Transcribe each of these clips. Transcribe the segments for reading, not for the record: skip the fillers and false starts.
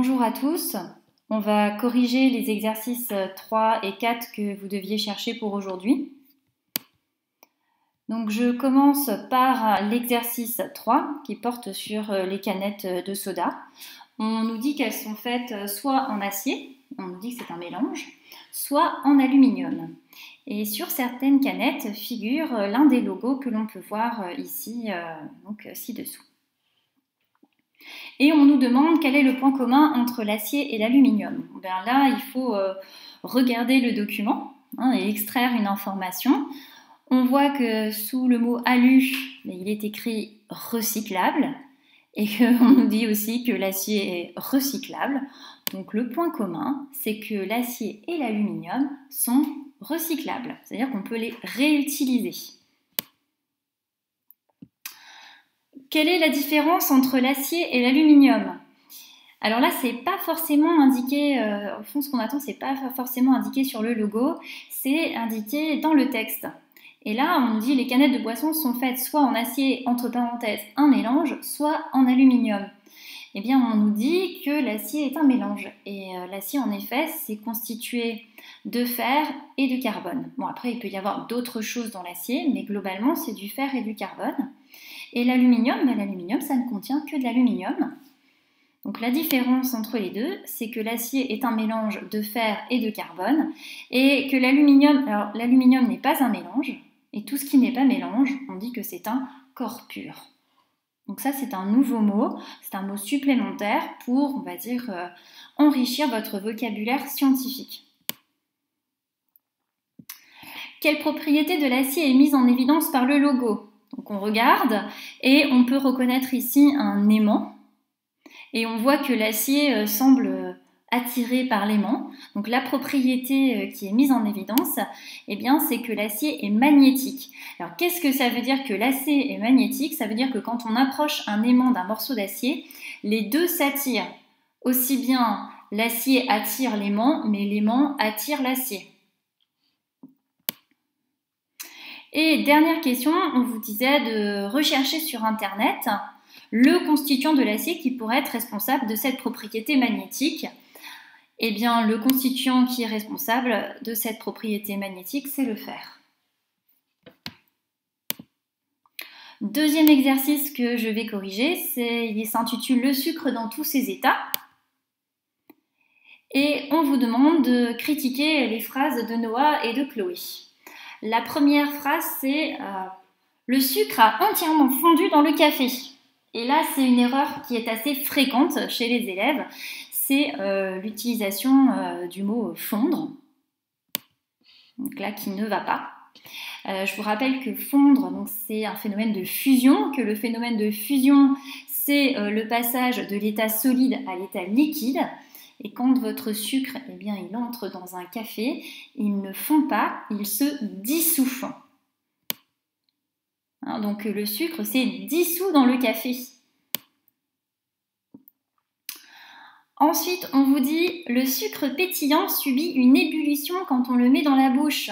Bonjour à tous, on va corriger les exercices 3 et 4 que vous deviez chercher pour aujourd'hui. Donc je commence par l'exercice 3 qui porte sur les canettes de soda. On nous dit qu'elles sont faites soit en acier, on nous dit que c'est un mélange, soit en aluminium. Et sur certaines canettes figure l'un des logos que l'on peut voir ici, ci-dessous. Et on nous demande quel est le point commun entre l'acier et l'aluminium. Ben là, il faut regarder le document et extraire une information. On voit que sous le mot alu, il est écrit recyclable et qu'on nous dit aussi que l'acier est recyclable. Donc le point commun, c'est que l'acier et l'aluminium sont recyclables, c'est-à-dire qu'on peut les réutiliser. Quelle est la différence entre l'acier et l'aluminium? Alors là, c'est pas forcément indiqué, au fond, ce qu'on attend, c'est pas forcément indiqué sur le logo, c'est indiqué dans le texte. Et là, on nous dit les canettes de boisson sont faites soit en acier, entre parenthèses, un mélange, soit en aluminium. Eh bien, on nous dit que l'acier est un mélange. Et l'acier, en effet, c'est constitué de fer et de carbone. Bon, après, il peut y avoir d'autres choses dans l'acier, mais globalement, c'est du fer et du carbone. Et l'aluminium, l'aluminium, ça ne contient que de l'aluminium. Donc la différence entre les deux, c'est que l'acier est un mélange de fer et de carbone, et que l'aluminium, alors l'aluminium n'est pas un mélange, et tout ce qui n'est pas mélange, on dit que c'est un corps pur. Donc ça, c'est un nouveau mot, c'est un mot supplémentaire pour, on va dire, enrichir votre vocabulaire scientifique. Quelle propriété de l'acier est mise en évidence par le logo? Donc on regarde et on peut reconnaître ici un aimant et on voit que l'acier semble attiré par l'aimant. Donc la propriété qui est mise en évidence, eh bien, c'est que l'acier est magnétique. Alors qu'est-ce que ça veut dire que l'acier est magnétique? Ça veut dire que quand on approche un aimant d'un morceau d'acier, les deux s'attirent. Aussi bien l'acier attire l'aimant, mais l'aimant attire l'acier. Et dernière question, on vous disait de rechercher sur Internet le constituant de l'acier qui pourrait être responsable de cette propriété magnétique. Eh bien, le constituant qui est responsable de cette propriété magnétique, c'est le fer. Deuxième exercice que je vais corriger, il s'intitule « Le sucre dans tous ses états ». Et on vous demande de critiquer les phrases de Noah et de Chloé. La première phrase, c'est le sucre a entièrement fondu dans le café. Et là, c'est une erreur qui est assez fréquente chez les élèves. C'est l'utilisation du mot fondre. Donc là, qui ne va pas. Je vous rappelle que fondre, c'est un phénomène de fusion, que le phénomène de fusion, c'est le passage de l'état solide à l'état liquide. Et quand votre sucre, eh bien, il entre dans un café, il ne fond pas, il se dissout. Donc le sucre s'est dissous dans le café. Ensuite, on vous dit le sucre pétillant subit une ébullition quand on le met dans la bouche.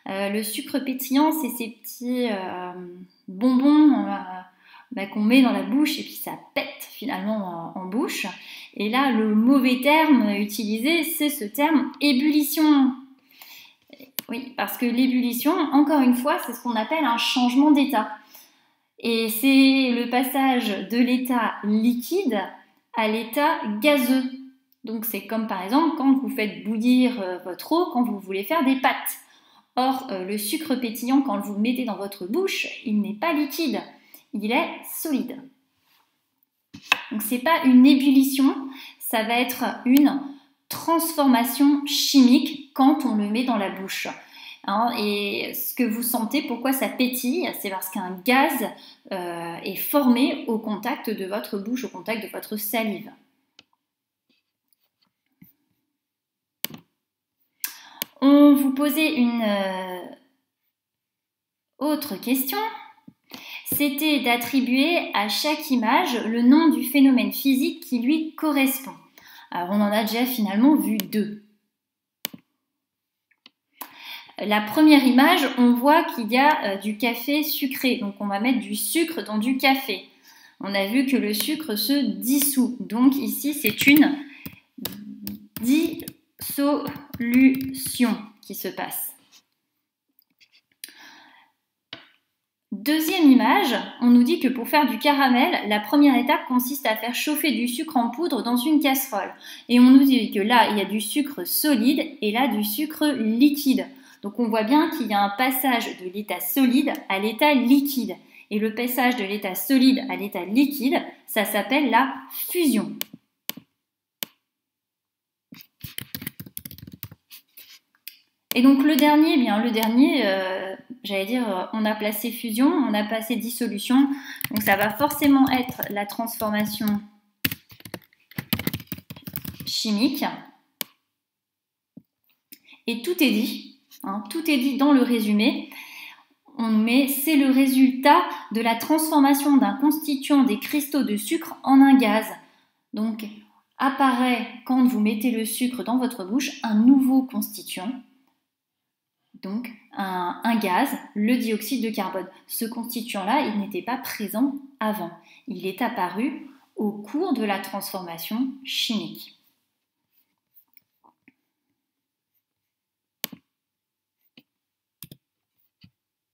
Le sucre pétillant, c'est ces petits bonbons qu'on met dans la bouche et puis ça pète finalement en bouche. Et là, le mauvais terme utilisé, c'est ce terme ébullition. Oui, parce que l'ébullition, encore une fois, c'est ce qu'on appelle un changement d'état. Et c'est le passage de l'état liquide à l'état gazeux. Donc c'est comme par exemple quand vous faites bouillir votre eau quand vous voulez faire des pâtes. Or, le sucre pétillant, quand vous le mettez dans votre bouche, il n'est pas liquide, il est solide. Donc c'est pas une ébullition, ça va être une transformation chimique quand on le met dans la bouche. Et ce que vous sentez, pourquoi ça pétille, c'est parce qu'un gaz est formé au contact de votre bouche, au contact de votre salive. On vous posait une autre question. C'était d'attribuer à chaque image le nom du phénomène physique qui lui correspond. Alors on en a déjà finalement vu deux. La première image, on voit qu'il y a du café sucré, donc on va mettre du sucre dans du café. On a vu que le sucre se dissout, donc ici c'est une dissolution qui se passe. Deuxième image, on nous dit que pour faire du caramel, la première étape consiste à faire chauffer du sucre en poudre dans une casserole. Et on nous dit que là, il y a du sucre solide et là, du sucre liquide. Donc on voit bien qu'il y a un passage de l'état solide à l'état liquide. Et le passage de l'état solide à l'état liquide, ça s'appelle la fusion. Et donc le dernier, j'allais dire, on a placé fusion, on a placé dissolution. Donc ça va forcément être la transformation chimique. Et tout est dit, tout est dit dans le résumé. C'est le résultat de la transformation d'un constituant des cristaux de sucre en un gaz. Donc apparaît, quand vous mettez le sucre dans votre bouche, un nouveau constituant. Donc un gaz, le dioxyde de carbone. Ce constituant-là, il n'était pas présent avant. Il est apparu au cours de la transformation chimique.